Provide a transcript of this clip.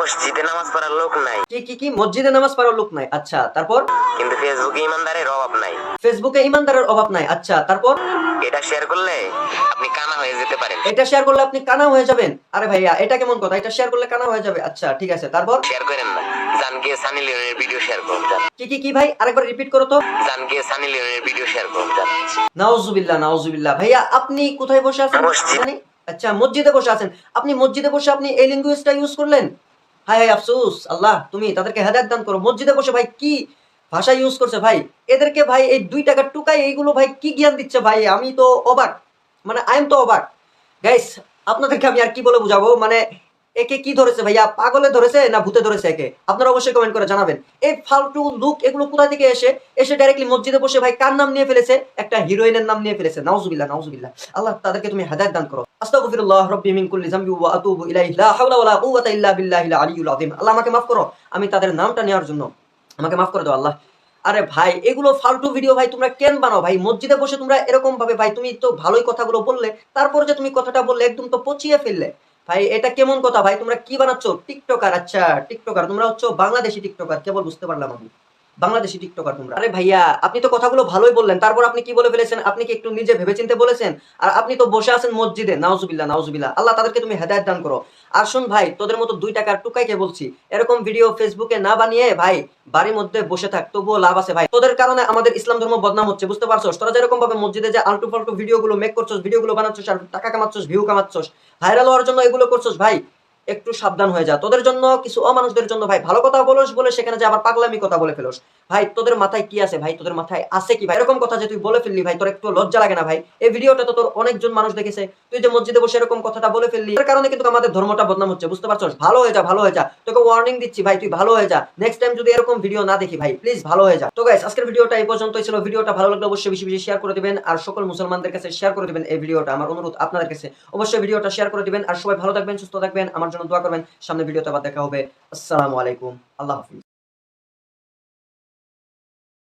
মসজিদে নামাজ পড়ার লোক নাই। কি মসজিদে নামাজ পড়ার লোক নাই? আচ্ছা, তারপর? কিন্তু ফেসবুকে ইমানদারের অভাব নাই। ফেসবুকে ইমানদারের অভাব নাই। আচ্ছা, তারপর? এটা শেয়ার করলে আপনি কানা হয়ে যেতে পারেন। এটা শেয়ার করলে আপনি কানা হয়ে যাবেন? আরে ভাইয়া, এটা কেমন কথা? এটা শেয়ার করলে কানা হয়ে যাবে? আচ্ছা, ঠিক আছে, তারপর? শেয়ার করেন না, জান গিয়ে সানি লিওনের ভিডিও শেয়ার করুন। কি ভাই, আরেকবার রিপিট করো তো। জান গিয়ে সানি লিওনের ভিডিও শেয়ার করুন। নাউজুবিল্লাহ, নাউজুবিল্লাহ। ভাইয়া, আপনি কোথায় বসে আছেন? মসজিদে। আচ্ছা, মসজিদে বসে আছেন। আপনি মসজিদে বসে আপনি এই ল্যাঙ্গুয়েজটা ইউজ করলেন? হায় হায় আফসোস। আল্লাহ, তুমি তাদেরকে হেদায়েত দান করো। মসজিদে বসে ভাই কি ভাষা ইউজ করছে ভাই! এদেরকে ভাই এই 2 টাকার টুকায় এইগুলো ভাই কি জ্ঞান দিচ্ছে ভাই! আমি তো অবাক, মানে আই এম তো অবাক। গাইস, আপনাদেরকে আমি আর কি বলে বুঝাবো, মানে একে কি ধরেছে ভাইয়া? পাগলে ধরেছে না ভূতে ধরেছে একে? আপনারা অবশ্যই কমেন্ট করে জানাবেন। এই ফালতু লুক এগুলো কোথা থেকে এসে ডাইরেক্টলি মসজিদে বসে ভাই কার নাম নিয়ে ফেলেছে? একটা হিরোইনের নাম নিয়ে ফেলেছে। নাউজুবিল্লাহ, নাউজুবিল্লাহ। আল্লাহ তাদেরকে তুমি হেদায়েত দান করো। আস্তাগফিরুল্লাহ রাব্বি মিন কুল্লি যামবি ওয়া আতুবু ইলাইহি লা হাওলা ওয়ালা কুওয়াতা ইল্লা বিল্লাহিল আলিয়্যিল আযীম। আল্লাহ আমাকে মাফ করো, আমি তাদের নামটা নেওয়ার জন্য আমাকে মাফ করে দাও আল্লাহ। আরে ভাই, এগুলো ফালতু ভিডিও ভাই তোমরা কেন বানাও ভাই? মসজিদে বসে তোমরা এরকম ভাবে ভাই, তুমি তো ভালোই কথাগুলো বললে, তারপর যে তুমি কথাটা বললে একদম তো পচিয়ে ফেললে ভাই। এটা কেমন কথা ভাই? তোমরা কি বানাচ্ছ? টিকটকার? আচ্ছা, টিকটকার। তোমরা হচ্ছে বাংলাদেশি টিকটকার, কেবল বুঝতে পারলাম আমি। বাংলাদেশি টিকটকার তোমরা। আরে ভাইয়া, আপনি তো কথাগুলো ভালোই বললেন, তারপর আপনি কি বলে ফেলেছেন? আপনি কি একটু নিজে ভেবেচিন্তে বলেছেন? আর আপনি তো বসে আছেন মসজিদে। নাউজুবিল্লাহ, নাউজুবিল্লাহ। আল্লাহ তাদেরকে তুমি হেদায়েত দান করো। আর শোন ভাই, তোদের মতো 2 টাকার টুকাইকে বলছি, এরকম ভিডিও ফেসবুকে না বানিয়ে ভাই বাড়ির মধ্যে বসে থাক, তবুও লাভ আছে ভাই। তোদের কারণে আমাদের ইসলাম ধর্ম বদনাম হচ্ছে, বুঝতে পারছস? তোরা যেরকম ভাবে মসজিদে যে আলটু ফালটু ভিডিওগুলো মেক করছস, ভিডিওগুলো বানাচ্ছস আর টাকা কামাচ্ছস, ভিউ কামাচ্ছস, ভাইরাল হওয়ার জন্য এগুলো করছস ভাই, একটু সাবধান হয়ে যা। তোদের জন্য কিছু অমানুষদের জন্য ভাই ভালো কথা বলস বলে সেখানে যে আবার পাগলামি কথা বলে ফেলোস ভাই। তোদের মাথায় কি আছে ভাই? তোদের মাথায় আছে কি ভাই? এরকম কথা যে তুই বলে ফেললি ভাই, তোর একটু লজ্জা লাগে না ভাই? এই ভিডিওটা তো তোর অনেকজন মানুষ দেখেছে, তুই যে মসজিদে বসে এরকম কথাটা বলে ফেললি, এর কারণে কিন্তু আমাদের ধর্মটা বদনাম হচ্ছে, বুঝতে পারছস? ভালো হয়ে যা, ভালো হয়ে যা। তোকে ওয়ার্নিং দিচ্ছি ভাই, তুই ভালো হয়ে যা। নেক্সট টাইম যদি এরকম ভিডিও না দেখি ভাই, প্লিজ ভালো হয়ে যা। তো গাইস, আজকের ভিডিওটা এই পর্যন্তই ছিল। ভিডিওটা ভালো লাগলে অবশ্যই বেশি বেশি শেয়ার করে দিবেন, আর সকল মুসলমানদের কাছে শেয়ার করে দিবেন এই ভিডিওটা। আমার অনুরোধ আপনাদের কাছে, অবশ্যই ভিডিওটা শেয়ার করে দিবেন। আর সবাই ভালো থাকবেন, সুস্থ থাকবেন, আমার জন্য দোয়া করবেন। সামনে ভিডিওতে আবার দেখা হবে। আসসালামু আলাইকুম, আল্লাহ হাফিজ।